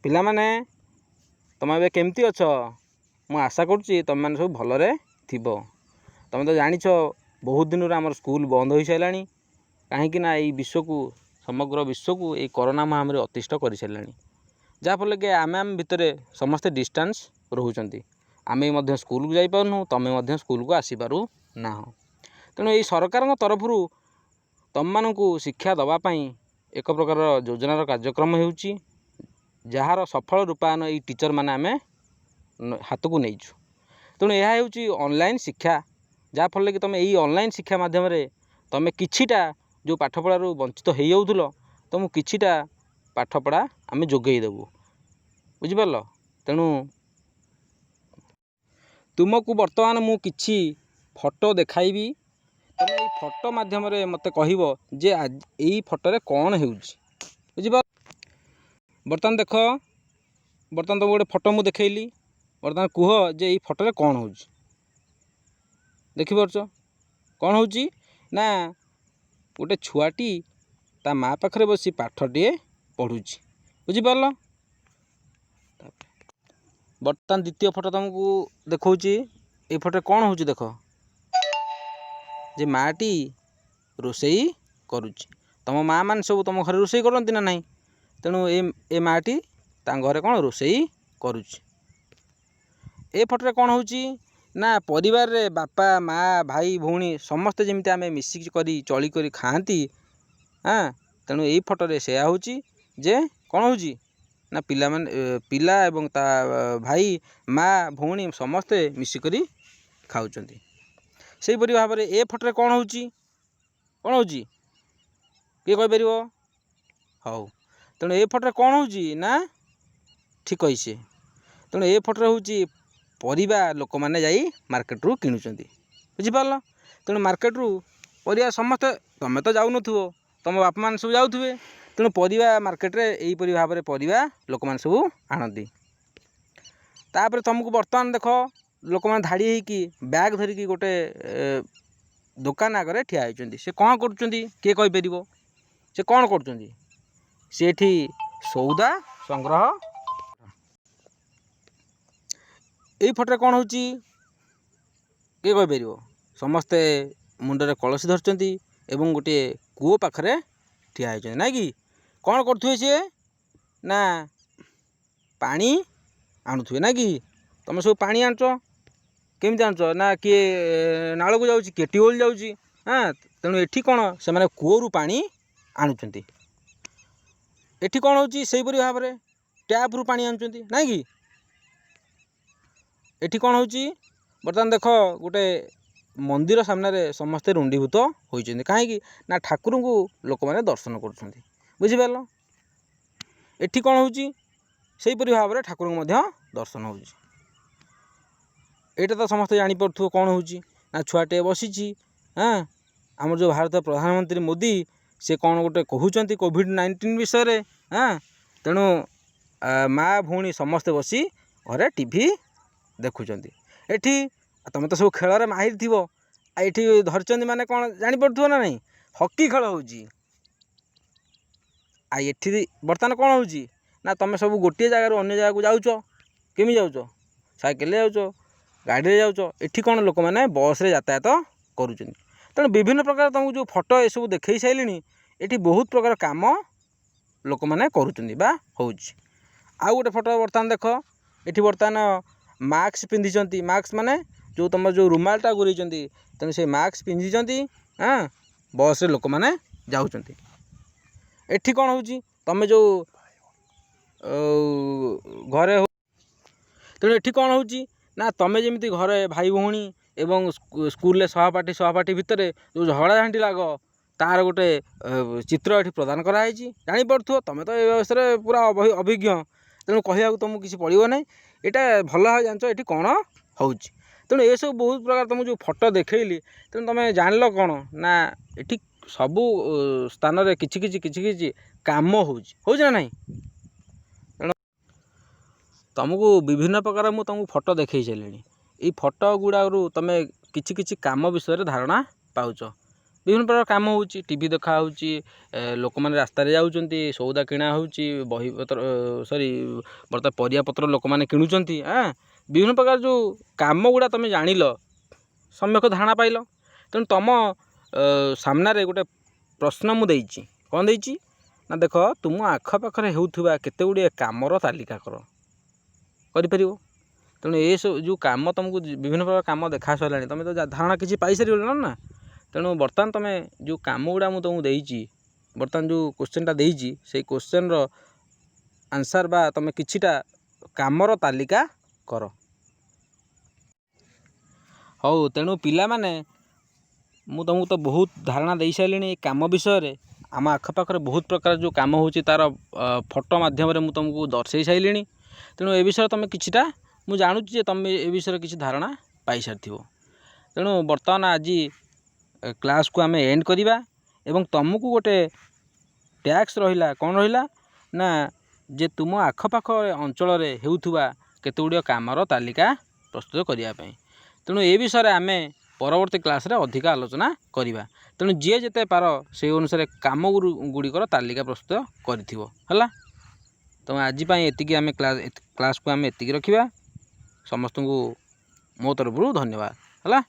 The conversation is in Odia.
ପିଲାମାନେ ତମେ ଏବେ କେମିତି ଅଛ? ମୁଁ ଆଶା କରୁଛି ତମେମାନେ ସବୁ ଭଲରେ ଥିବ। ତମେ ତ ଜାଣିଛ ବହୁତ ଦିନରୁ ଆମର ସ୍କୁଲ ବନ୍ଦ ହୋଇସାରିଲାଣି। କାହିଁକି ନା ଏଇ ବିଶ୍ୱକୁ ସମଗ୍ର ବିଶ୍ୱକୁ ଏଇ କରୋନା ମହାମାରୀ ଅତିଷ୍ଠ କରିସାରିଲାଣି। ଯାହାଫଳରେ କି ଆମେ ଭିତରେ ସମସ୍ତେ ଡିଷ୍ଟାନ୍ସ ରହୁଛନ୍ତି। ଆମେ ମଧ୍ୟ ସ୍କୁଲକୁ ଯାଇପାରୁନୁ, ତମେ ମଧ୍ୟ ସ୍କୁଲକୁ ଆସିପାରୁନାହଁ। ତେଣୁ ଏଇ ସରକାରଙ୍କ ତରଫରୁ ତମମାନଙ୍କୁ ଶିକ୍ଷା ଦେବା ପାଇଁ ଏକ ପ୍ରକାର ଯୋଜନାର କାର୍ଯ୍ୟକ୍ରମ ହେଉଛି, ଯାହାର ସଫଳ ରୂପାୟନ ଏଇ ଟିଚର ମାନେ ଆମେ ହାତକୁ ନେଇଛୁ। ତେଣୁ ଏହା ହେଉଛି ଅନଲାଇନ୍ ଶିକ୍ଷା, ଯାହାଫଳରେ କି ତୁମେ ଏଇ ଅନଲାଇନ୍ ଶିକ୍ଷା ମାଧ୍ୟମରେ ତୁମେ କିଛିଟା ଯେଉଁ ପାଠପଢ଼ାରୁ ବଞ୍ଚିତ ହୋଇଯାଉଥିଲ, ତୁମକୁ କିଛିଟା ପାଠପଢ଼ା ଆମେ ଯୋଗାଇ ଦେବୁ। ବୁଝିପାରିଲ? ତେଣୁ ତୁମକୁ ବର୍ତ୍ତମାନ ମୁଁ କିଛି ଫଟୋ ଦେଖାଇବି। ତୁମେ ଏଇ ଫଟୋ ମାଧ୍ୟମରେ ମୋତେ କହିବ ଯେ ଏଇ ଫଟୋରେ କ'ଣ ହେଉଛି। ବୁଝିପାରିଲ? ବର୍ତ୍ତମାନ ଦେଖ, ବର୍ତ୍ତମାନ ତୁମକୁ ଗୋଟେ ଫଟୋ ମୁଁ ଦେଖେଇଲି। ବର୍ତ୍ତମାନ କୁହ ଯେ ଏଇ ଫଟୋରେ କ'ଣ ହେଉଛି। ଦେଖିପାରୁଛ କ'ଣ ହେଉଛି? ନା ଗୋଟେ ଛୁଆଟି ତା ମା ପାଖରେ ବସି ପାଠଟିଏ ପଢ଼ୁଛି। ବୁଝିପାରିଲ? ବର୍ତ୍ତମାନ ଦ୍ୱିତୀୟ ଫଟୋ ତୁମକୁ ଦେଖାଉଛି। ଏଇ ଫଟୋରେ କ'ଣ ହେଉଛି ଦେଖ, ଯେ ମାଆଟି ରୋଷେଇ କରୁଛି। ତୁମ ମାଆ ମାନେ ସବୁ ତୁମ ଘରେ ରୋଷେଇ କରନ୍ତି ନା ନାହିଁ? ତେଣୁ ଏ ମାଆଟି ତାଙ୍କ ଘରେ କ'ଣ ରୋଷେଇ କରୁଛି। ଏ ଫଟୋରେ କ'ଣ ହେଉଛି ନା ପରିବାରରେ ବାପା ମା ଭାଇ ଭଉଣୀ ସମସ୍ତେ ଯେମିତି ଆମେ ମିଶିକି କରି ଚଳି କରି ଖାଆନ୍ତି। ତେଣୁ ଏଇ ଫଟୋରେ ସେୟା ହେଉଛି ଯେ କ'ଣ ହେଉଛି ନା ପିଲା ଏବଂ ତା ଭାଇ ମା ଭଉଣୀ ସମସ୍ତେ ମିଶିକରି ଖାଉଛନ୍ତି। ସେହିପରି ଭାବରେ ଏ ଫଟୋରେ କ'ଣ ହେଉଛି କିଏ କହିପାରିବ? ହଉ, ତେଣୁ ଏ ଫଟୋରେ କ'ଣ ହେଉଛି ନା ଠିକ୍ କହିছে। ତେଣୁ ଏ ଫଟୋରେ ହେଉଛି ପରିବା ଲୋକମାନେ ଯାଇ ମାର୍କେଟରୁ କିଣୁଛନ୍ତି। ବୁଝିପାରିଲ? ତେଣୁ ମାର୍କେଟରୁ ପରିବା ସମସ୍ତେ, ତୁମେ ତ ଯାଉନଥିବ, ତୁମ ବାପା ମାନେ ସବୁ ଯାଉଥିବେ। ତେଣୁ ପରିବା ମାର୍କେଟରେ ଏହିପରି ଭାବରେ ପରିବା ଲୋକମାନେ ସବୁ ଆଣନ୍ତି। ତାପରେ ତୁମକୁ ବର୍ତ୍ତମାନ ଦେଖ, ଲୋକମାନେ ଧାଡ଼ି ହେଇକି ବ୍ୟାଗ୍ ଧରିକି ଗୋଟେ ଦୋକାନ ଆଗରେ ଠିଆ ହେଇଛନ୍ତି। ସେ କ'ଣ କରୁଛନ୍ତି କିଏ କହିପାରିବ? ସେ କ'ଣ କରୁଛନ୍ତି? ସେ ଏଠି ସଉଦା ସଂଗ୍ରହ। ଏଇ ଫଟୋରେ କ'ଣ ହେଉଛି କିଏ କହିପାରିବ? ସମସ୍ତେ ମୁଣ୍ଡରେ କଳସୀ ଧରିଛନ୍ତି ଏବଂ ଗୋଟିଏ କୂଅ ପାଖରେ ଠିଆ ହେଇଛନ୍ତି, ନାଇଁ କି? କ'ଣ କରୁଥିବେ ସିଏ? ନା ପାଣି ଆଣୁଥିବେ, ନାଇଁ କି? ତୁମେ ସବୁ ପାଣି ଆଣୁଛ। କେମିତି ଆଣୁଛ? ନା କିଏ ନାଳକୁ ଯାଉଛି, କିଏ ଟ୍ୟୁବୱେଲ୍ ଯାଉଛି। ତେଣୁ ଏଠି କ'ଣ ସେମାନେ କୂଅରୁ ପାଣି ଆଣୁଛନ୍ତି। ଏଠି କ'ଣ ହେଉଛି ସେହିପରି ଭାବରେ ଟ୍ୟାପ୍ରୁ ପାଣି ଆଣୁଛନ୍ତି, ନାଇଁ କି? ଏଠି କ'ଣ ହେଉଛି ବର୍ତ୍ତମାନ ଦେଖ, ଗୋଟେ ମନ୍ଦିର ସାମ୍ନାରେ ସମସ୍ତେ ରୁଣ୍ଡୀଭୂତ ହୋଇଛନ୍ତି। କାହିଁକି ନା ଠାକୁରଙ୍କୁ ଲୋକମାନେ ଦର୍ଶନ କରୁଛନ୍ତି। ବୁଝିପାରିଲ? ଏଠି କ'ଣ ହେଉଛି ସେହିପରି ଭାବରେ ଠାକୁରଙ୍କୁ ମଧ୍ୟ ଦର୍ଶନ ହେଉଛି। ଏଇଟା ତ ସମସ୍ତେ ଜାଣିପାରୁଥିବ କ'ଣ ହେଉଛି। ନା ଛୁଆଟିଏ ବସିଛି। ଆମର ଯେଉଁ ଭାରତ ପ୍ରଧାନମନ୍ତ୍ରୀ ମୋଦି, ସେ କ'ଣ ଗୋଟେ କହୁଛନ୍ତି କୋଭିଡ୍-19 ବିଷୟରେ। ତେଣୁ ମା ଭଉଣୀ ସମସ୍ତେ ବସି ଘରେ ଟିଭି ଦେଖୁଛନ୍ତି। ଏଠି ତୁମେ ତ ସବୁ ଖେଳରେ ମାହିର ଥିବ। ଏଠି ଧରିଛନ୍ତି ମାନେ କ'ଣ ଜାଣିପାରୁଥିବ ନା ନାହିଁ? ହକି ଖେଳ ହେଉଛି। ଏଠି ବର୍ତ୍ତମାନ କ'ଣ ହେଉଛି ନା ତୁମେ ସବୁ ଗୋଟିଏ ଜାଗାରୁ ଅନ୍ୟ ଜାଗାକୁ ଯାଉଛ। କେମିତି ଯାଉଛ? ସାଇକେଲରେ ଯାଉଛ, ଗାଡ଼ିରେ ଯାଉଛ। ଏଠି କ'ଣ ଲୋକମାନେ ବସ୍ରେ ଯାତାୟାତ କରୁଛନ୍ତି। ତେଣୁ ବିଭିନ୍ନ ପ୍ରକାର ତୁମକୁ ଯେଉଁ ଫଟୋ ଏସବୁ ଦେଖାଇ ସାରିଲିଣି, ଏଠି ବହୁତ ପ୍ରକାର କାମ ଲୋକମାନେ କରୁଛନ୍ତି ବା ହେଉଛି। ଆଉ ଗୋଟେ ଫଟୋ ବର୍ତ୍ତମାନ ଦେଖ, ଏଠି ବର୍ତ୍ତମାନ ମାସ୍କ ପିନ୍ଧିଛନ୍ତି। ମାସ୍କ ମାନେ ଯେଉଁ ତୁମର ଯେଉଁ ରୁମାଲଟା ଗୁରେଇଛନ୍ତି, ତେଣୁ ସେ ମାସ୍କ ପିନ୍ଧିଛନ୍ତି। ବସ୍ରେ ଲୋକମାନେ ଯାଉଛନ୍ତି। ଏଠି କ'ଣ ହେଉଛି ତୁମେ ଯେଉଁ ଘରେ, ତେଣୁ ଏଠି କ'ଣ ହେଉଛି ନା ତୁମେ ଯେମିତି ଘରେ ଭାଇ ଭଉଣୀ ଏବଂ ସ୍କୁଲରେ ସହପାଠୀ ଭିତରେ ଯେଉଁ ଝଗଡ଼ାଝାଣ୍ଟି ଲାଗ, ତା'ର ଗୋଟେ ଚିତ୍ର ଏଠି ପ୍ରଦାନ କରାଯାଇଛି। ଜାଣିପାରୁଥିବ, ତୁମେ ତ ଏ ବ୍ୟବସ୍ଥାରେ ପୁରା ଅଭିଜ୍ଞ। ତେଣୁ କହିବାକୁ ତୁମକୁ କିଛି ପଡ଼ିବ ନାହିଁ। ଏଇଟା ଭଲ ଭାବେ ଜାଣିଛ ଏଠି କ'ଣ ହେଉଛି। ତେଣୁ ଏସବୁ ବହୁତ ପ୍ରକାର ତୁମକୁ ଯେଉଁ ଫଟୋ ଦେଖେଇଲି, ତେଣୁ ତୁମେ ଜାଣିଲ କ'ଣ ନା ଏଠି ସବୁ ସ୍ଥାନରେ କିଛି କିଛି କାମ ହେଉଛି ନା ନାହିଁ? ତେଣୁ ତୁମକୁ ବିଭିନ୍ନ ପ୍ରକାର ମୁଁ ତୁମକୁ ଫଟୋ ଦେଖେଇ ସାରିଲିଣି। ଏଇ ଫଟୋ ଗୁଡ଼ାକରୁ ତୁମେ କିଛି କାମ ବିଷୟରେ ଧାରଣା ପାଉଛ। ବିଭିନ୍ନ ପ୍ରକାର କାମ ହେଉଛି, ଟି ଭି ଦେଖା ହେଉଛି, ଲୋକମାନେ ରାସ୍ତାରେ ଯାଉଛନ୍ତି, ସଉଦା କିଣା ହେଉଛି, ବହିପତ୍ର ବର୍ତ୍ତମାନ ପରିବାପତ୍ର ଲୋକମାନେ କିଣୁଛନ୍ତି। ବିଭିନ୍ନ ପ୍ରକାର ଯେଉଁ କାମ ଗୁଡ଼ା ତୁମେ ଜାଣିଲ, ସମ୍ୟକ ଧାରଣା ପାଇଲ। ତେଣୁ ତୁମ ସାମ୍ନାରେ ଗୋଟେ ପ୍ରଶ୍ନ ମୁଁ ଦେଇଛି। କ'ଣ ଦେଇଛି ନା, ଦେଖ ତୁମ ଆଖପାଖରେ ହେଉଥିବା କେତେ ଗୁଡ଼ିଏ କାମର ତାଲିକା କରିପାରିବ। ତେଣୁ ଏସବୁ ଯେଉଁ କାମ ତୁମକୁ ବିଭିନ୍ନ ପ୍ରକାର କାମ ଦେଖା ସରିଲାଣି, ତୁମେ ତ ଧାରଣା କିଛି ପାଇସାରିଗଲ ନା। ତେଣୁ ବର୍ତ୍ତମାନ ତୁମେ ଯେଉଁ କାମ ଗୁଡ଼ା ମୁଁ ତୁମକୁ ଦେଇଛି, ବର୍ତ୍ତମାନ ଯେଉଁ କୋଶ୍ଚିନ୍ଟା ଦେଇଛି, ସେଇ କୋଶ୍ଚିନ୍ର ଆନ୍ସର୍ ବା ତୁମେ କିଛିଟା କାମର ତାଲିକା କର। ହଉ, ତେଣୁ ପିଲାମାନେ, ମୁଁ ତୁମକୁ ତ ବହୁତ ଧାରଣା ଦେଇସାରିଲିଣି ଏ କାମ ବିଷୟରେ। ଆମ ଆଖପାଖରେ ବହୁତ ପ୍ରକାର ଯେଉଁ କାମ ହେଉଛି ତା'ର ଫଟୋ ମାଧ୍ୟମରେ ମୁଁ ତୁମକୁ ଦର୍ଶାଇ ସାରିଲିଣି। ତେଣୁ ଏ ବିଷୟରେ ତୁମେ କିଛିଟା, ମୁଁ ଜାଣୁଛି ଯେ ତୁମେ ଏ ବିଷୟରେ କିଛି ଧାରଣା ପାଇସାରିଥିବ। ତେଣୁ ବର୍ତ୍ତମାନ ଆଜି କ୍ଲାସ୍କୁ ଆମେ ଏଣ୍ଡ କରିବା ଏବଂ ତୁମକୁ ଗୋଟେ ଟ୍ୟାକ୍ସ ରହିଲା। କ'ଣ ରହିଲା ନା, ଯେ ତୁମ ଆଖପାଖ ଅଞ୍ଚଳରେ ହେଉଥିବା କେତେ ଗୁଡ଼ିଏ କାମର ତାଲିକା ପ୍ରସ୍ତୁତ କରିବା ପାଇଁ। ତେଣୁ ଏ ବିଷୟରେ ଆମେ ପରବର୍ତ୍ତୀ କ୍ଲାସ୍ରେ ଅଧିକ ଆଲୋଚନା କରିବା। ତେଣୁ ଯିଏ ଯେତେ ପାର ସେହି ଅନୁସାରେ କାମ ଗୁଡ଼ିକର ତାଲିକା ପ୍ରସ୍ତୁତ କରିଥିବ। ହେଲା, ତେଣୁ ଆଜି ପାଇଁ ଏତିକି, ଆମେ କ୍ଲାସ୍କୁ ଆମେ ଏତିକି ରଖିବା। ସମସ୍ତଙ୍କୁ ମୋ ତରଫରୁ ଧନ୍ୟବାଦ। ହେଲା।